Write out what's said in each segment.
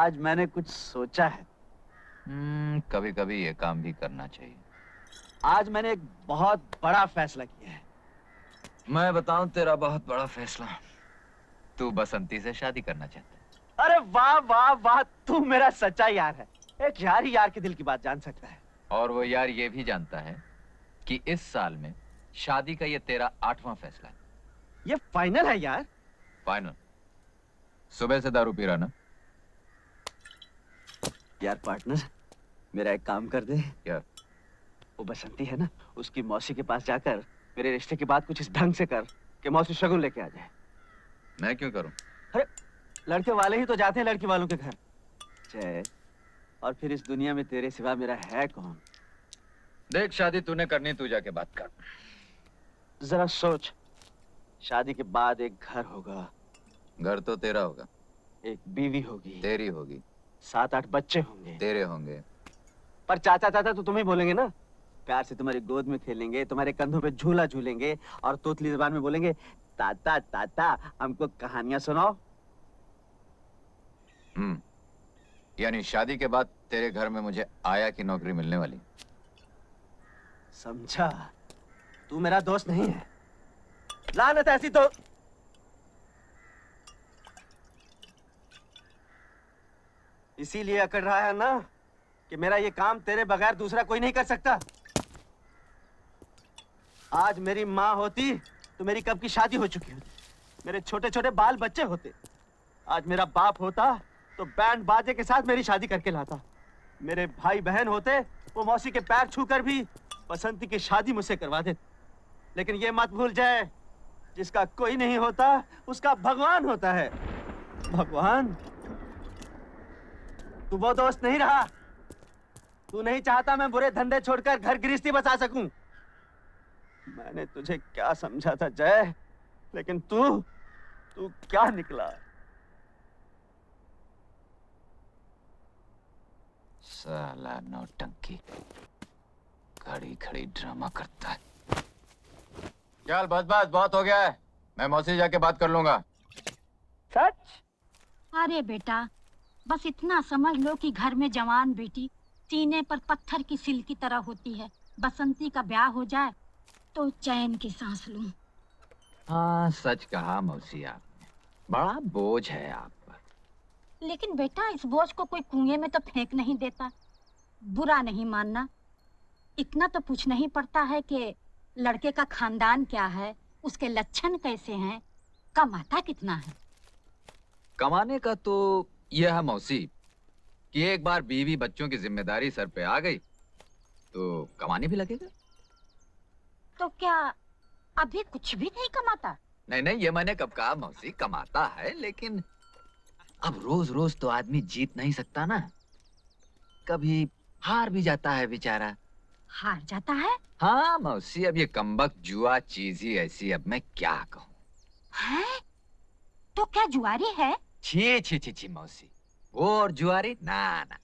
आज मैंने कुछ सोचा है। कभी कभी ये काम भी करना चाहिए। आज मैंने एक बहुत बड़ा फैसला किया है। मैं बताऊं तेरा बहुत बड़ा फैसला। तू बसंती से शादी करना चाहता है। अरे वाह वाह वाह, तू मेरा सच्चा यार है। एक यार ही यार के दिल की बात जान सकता है। और वो यार ये भी जानता है कि इस साल में शादी का ये तेरा 8वां फैसला है। ये फाइनल है यार? फाइनल। सुबह से दारू पी रहा ना? यार पार्टनर, मेरा एक काम कर दे। क्या? वो बसंती है ना, उसकी मौसी के पास जाकर मेरे रिश्ते की बात कुछ इस ढंग से कर कि मौसी शगुन लेके आ जाए। मैं क्यों करूं? अरे लड़के वाले ही तो जाते हैं लड़की वालों के घर। जय, और फिर इस दुनिया में तेरे सिवा मेरा है कौन? देख, शादी तूने करनी, तू जाके बात कर। जरा सोच, शादी के बाद एक घर होगा। घर तो तेरा होगा। एक बीवी होगी। तेरी होगी। 7-8 बच्चे होंगे। तेरे होंगे। पर चाचा चाचा तो तुम्हें बोलेंगे ना। प्यार से तुम्हारी गोद में खेलेंगे, तुम्हारे कंधों पे झूला झूलेंगे और तोतली जबान में बोलेंगे, ताता ताता हमको कहानियां सुनाओ। यानी शादी के बाद तेरे घर में मुझे आया की नौकरी मिलने वाली। समझा? तू मेरा दोस्त नहीं है। लानत ऐसी तो इसीलिए अकड़ रहा है ना कि मेरा ये काम तेरे बगैर दूसरा कोई नहीं कर सकता। आज मेरी माँ होती तो मेरी कब की शादी हो चुकी होती, मेरे छोटे छोटे बाल बच्चे होते। आज मेरा बाप होता तो बैंड बाजे के साथ मेरी शादी करके लाता। मेरे भाई बहन होते, वो मौसी के पैर छूकर भी बसंती की शादी मुझसे करवा देते। लेकिन ये मत भूल जाए, जिसका कोई नहीं होता उसका भगवान होता है। भगवान? तू वो दोस्त नहीं रहा। तू नहीं चाहता मैं बुरे धंधे छोड़कर घर गृहस्थी बसा सकूं। मैंने तुझे क्या समझा था जय, लेकिन तू क्या निकला? साला नौटंकी, खड़ी खड़ी ड्रामा करता है। चल बस बस, बहुत हो गया है। मैं मौसी जाके बात कर लूंगा। सच? अरे बेटा, बस इतना समझ लो कि घर में जवान बेटी सीने पर पत्थर की सिल की तरह होती है। बसंती का ब्याह हो जाए तो चैन की सांस लूं। हाँ, सच कहा मौसी आपने। बड़ा बोझ है आप पर। लेकिन बेटा, इस बोझ को कोई कुएं में तो फेंक नहीं देता। बुरा नहीं मानना, इतना तो पूछना ही पड़ता है कि लड़के का खानदान क्या है, उसके लक्षण कैसे हैं, कमाता कितना है। कमाने का तो यह है मौसी कि एक बार बीवी बच्चों की जिम्मेदारी सर पे आ गई तो कमाने भी लगेगा। तो क्या अभी कुछ भी नहीं कमाता? नहीं नहीं, ये मैंने कब कहा मौसी, कमाता है, लेकिन अब रोज रोज तो आदमी जीत नहीं सकता ना। कभी हार भी जाता है बेचारा। हार जाता है? हाँ मौसी, अब ये कमबख्त जुआ चीज ही ऐसी, अब मैं क्या कहूँ। है? तो क्या जुआरी है? छी छी छी छी मौसी, वो और जुआरी ना ना,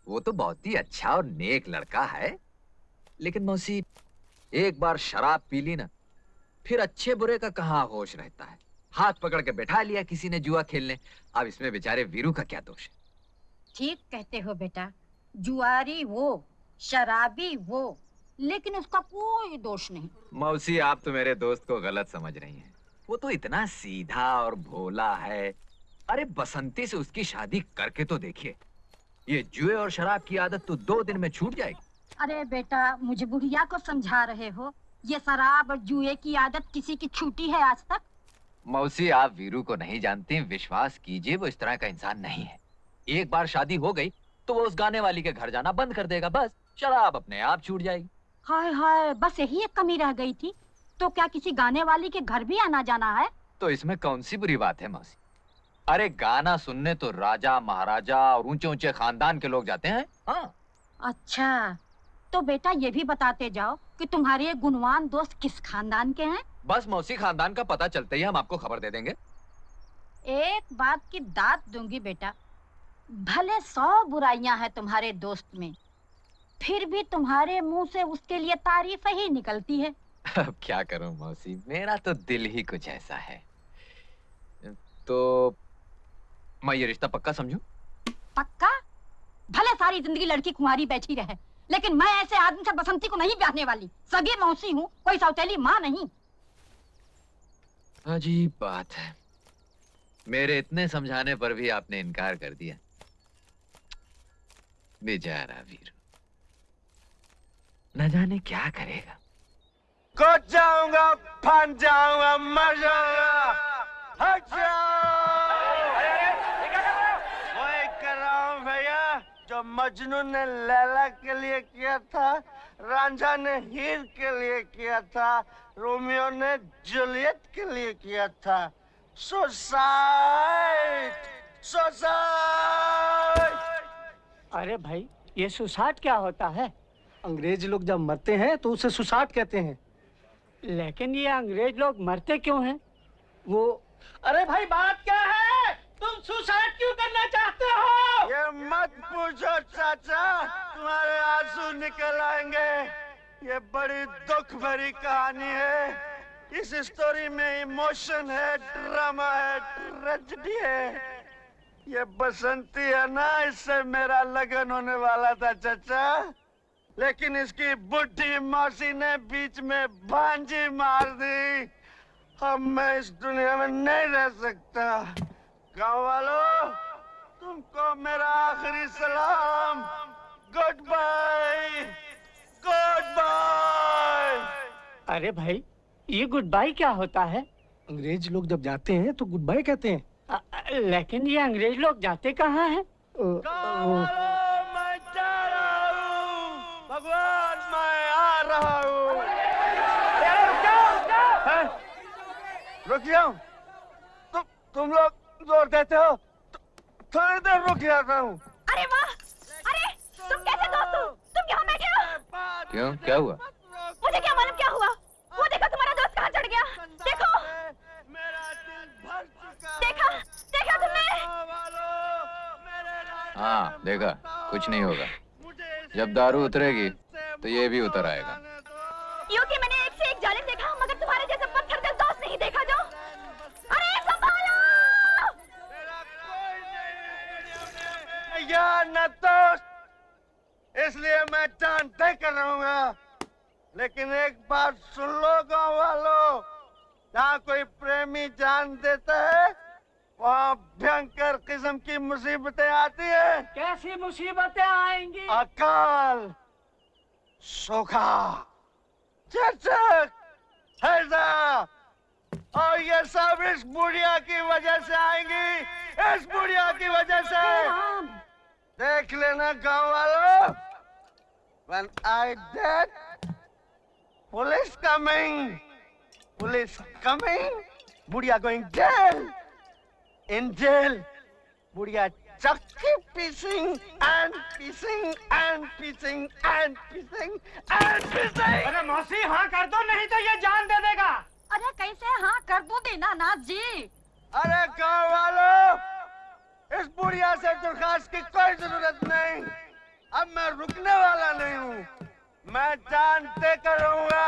वो तो बहुत ही अच्छा और नेक लड़का है। लेकिन मौसी, एक बार शराब पी ली ना, फिर अच्छे बुरे का कहाँ होश रहता है। हाथ पकड़ के बैठा लिया किसी ने जुआ खेलने। अब इसमें बेचारे वीरू का क्या दोष है? ठीक कहते हो बेटा, जुआरी वो, शराबी वो, लेकिन उसका कोई दोष नहीं। मौसी, आप तो मेरे दोस्त को गलत समझ रही हैं। वो तो इतना सीधा और भोला है। अरे बसंती से उसकी शादी करके तो देखिए, ये जुए और शराब की आदत तो 2 दिन में छूट जाएगी। अरे बेटा, मुझे बुढ़िया को समझा रहे हो? ये शराब और जुए की आदत किसी की छूटी है आज तक? मौसी, आप वीरू को नहीं जानती, विश्वास कीजिए, वो इस तरह का इंसान नहीं है। एक बार शादी हो गई तो वो उस गाने वाली के घर जाना बंद कर देगा, बस शराब अपने आप छूट जाएगी। हाय हाय, बस यही एक कमी रह गई थी। तो क्या किसी गाने वाली के घर भी आना जाना है? तो इसमें कौन सी बुरी बात है मौसी? अरे गाना सुनने तो राजा महाराजा और ऊंचे ऊंचे खानदान के लोग जाते हैं। हाँ। अच्छा, तो बेटा ये भी बताते जाओ कि तुम्हारे ये गुणवान दोस्त किस खानदान के हैं? बस मौसी, खानदान का पता चलते ही हम आपको खबर दे देंगे। एक बात की दात दूंगी बेटा, भले 100 बुराइयां हैं तुम्हारे दोस्त में, फिर भी तुम्हारे मुंह से उसके लिए तारीफ ही निकलती है। अब क्या करूं मौसी, मेरा तो दिल ही कुछ ऐसा है। तो मैं ये रिश्ता पक्का समझूं? पक्का? भले सारी जिंदगी लड़की कुंवारी बैठी रहे, लेकिन मैं ऐसे आदमी से बसंती को नहीं ब्याहने वाली। सगी मौसी हूँ, कोई सौतेली माँ नहीं। अजीब बात है, मेरे इतने समझाने पर भी आपने इनकार कर दिया। बेचारा वीरू, न जाने क्या करेगा। कूद जाऊंगा, फन जाऊंगा, मर जाऊंगा। हट जाओ! वही कर रहा हूँ भैया जो मजनू ने लैला के लिए किया था, रांझा ने हीर के लिए किया था, रोमियो ने जूलियट के लिए किया था। सुसाइड! सुसाइड! अरे भाई, ये सुसाइड क्या होता है? अंग्रेज लोग जब मरते हैं तो उसे सुसाइड कहते हैं। लेकिन ये अंग्रेज लोग मरते क्यों हैं? वो अरे भाई बात क्या है? तुम सुसाइड क्यों करना चाहते हो? ये मत पूछो चाचा, तुम्हारे आंसू निकल आएंगे। ये बड़ी दुख भरी कहानी है। इस स्टोरी में इमोशन है, ड्रामा है, ट्रेजेडी है। ये बसंती है ना, इससे मेरा लगन होने वाला था चाचा, लेकिन इसकी बुढ़ी मौसी ने बीच में भांजी मार दी। अब मैं इस दुनिया में नहीं रह सकता। गाँव वालों, तुमको मेरा आखिरी सलाम। Goodbye, goodbye. अरे भाई, ये गुड बाय क्या होता है? अंग्रेज लोग जब जाते हैं तो गुड बाय कहते हैं। लेकिन ये अंग्रेज लोग जाते कहाँ हैं? गाँव वालों, मैं जा रहा हूँ। भगवान, मैं आ रहा हूँ। रुक जाओ। तुम लोग जोर देते हो, थोड़ी देर रुक जाता हूँ। अरे वाह! अरे तुम कैसे दोस्त हो? तुम यहाँ बैठे हो? क्यों, क्या हुआ? मुझे क्या मालूम क्या हुआ? वो देखो तुम्हारा दोस्त कहाँ चढ़ गया। देखो, मेरा दिल भर चुका। देखा, देखा तुमने? हाँ देखा, कुछ नहीं होगा। जब दारू उतरेगी तो ये भी उतर आएगा। क्योंकि मैंने एक से एक जालिम देखा, मगर तुम्हारे जैसा पत्थर दिल दोस्त नहीं देखा जो। अरे संभालो! या न दोस्त, इसलिए मैं जान तय कर रहूंगा। लेकिन एक बात सुन लो गाँव वालों, जहाँ कोई प्रेमी जान देता है, वहाँ भयंकर किस्म की मुसीबतें आती है। कैसी मुसीबतें आएंगी? अकाल, सूखा, चचक, हैजा, और ये सब इस बुढ़िया की वजह से आएंगी। इस बुढ़िया की वजह से। देख लेना गाँव वालों, when I dead, police coming, बुढ़िया going jail, in jail, बुढ़िया चक्की pissing and pissing and pissing and pissing and pissing। अरे मौसी, हाँ कर दो, नहीं तो ये जान दे देगा। अरे कैसे हाँ कर दूं दीनानाथ जी? अरे गाँव वालों, इस बुढ़िया से दरखास्त की कोई जरूरत नहीं। अब मैं रुकने वाला नहीं हूँ, मैं जान दे कर रहूंगा।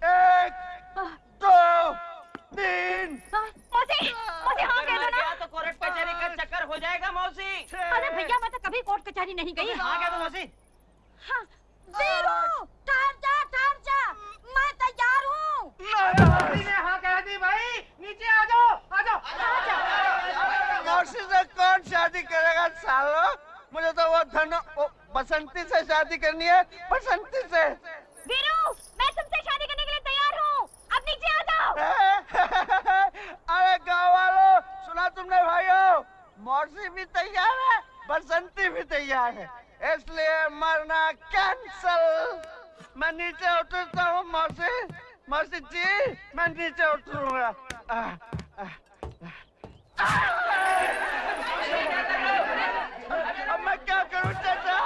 1, 2, 3। मौसी, मौसी हाँ कह दो ना। तो कोर्ट कचहरी का चक्कर हो जाएगा मौसी। अरे भैया, मैं तो कभी कोर्ट कचहरी नहीं गई। हाँ कह दो मौसी। हाँ, वीरू, ठहर जा, मैं तैयार हूँ। मौसी ने हाँ कह दी भाई, नीचे आ जाओ, आ जाओ। मौसी से कौन शादी करेगा सालो? मुझे तो वो बसंती से शादी करनी है, बसंती से। वीरू, मैं तुमसे शादी करने के लिए तैयार हूँ। अब नीचे आ जाओ। अरे गाँव वालों, सुना तुमने भाइयों? मौसी भी तैयार है, बसंती भी तैयार है, इसलिए मरना कैंसल। मैं नीचे उतरता हूँ मौसी। मौसी जी, मैं नीचे उतरूंगा। अब मैं क्या करूँ चाचा?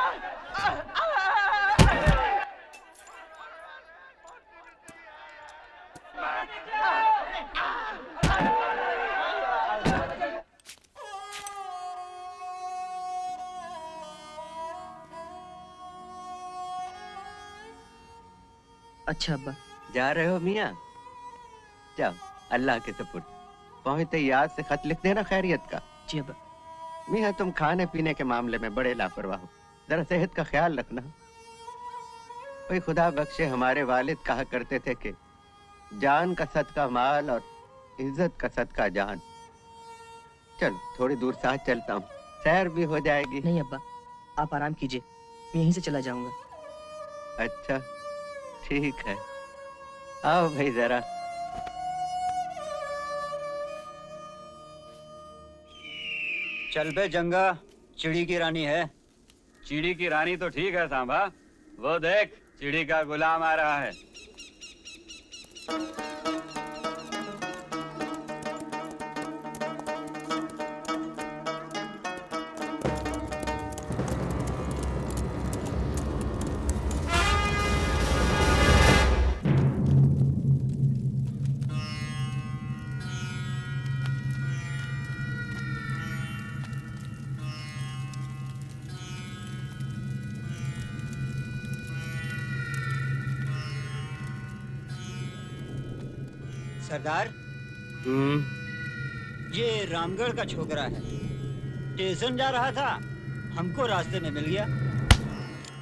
अच्छा अब्बा, जा रहे हो मियाँ? जाओ, अल्लाह के सपुर्द। पहुंचते याद से खत लिख देना खैरियत का। जी अब्बा। मियाँ तुम खाने पीने के मामले में बड़े लापरवाह हो, जरा सेहत का ख्याल रखना। कोई खुदा बख्शे हमारे वालिद कहा करते थे कि जान का सदका माल और इज्जत का सदका जान। चलो थोड़ी दूर साथ चलता हूँ, सैर भी हो जाएगी। नहीं अब्बा, आप आराम कीजिए, मैं यहीं से चला जाऊंगा। अच्छा ठीक है, आओ भाई जरा। चल बे जंगा, चिड़ी की रानी है। चिड़ी की रानी तो ठीक है सांभा, वो देख चिड़ी का गुलाम आ रहा है। सरदार, ये रामगढ़ का छोकरा है। स्टेशन जा रहा था, हमको रास्ते में मिल गया।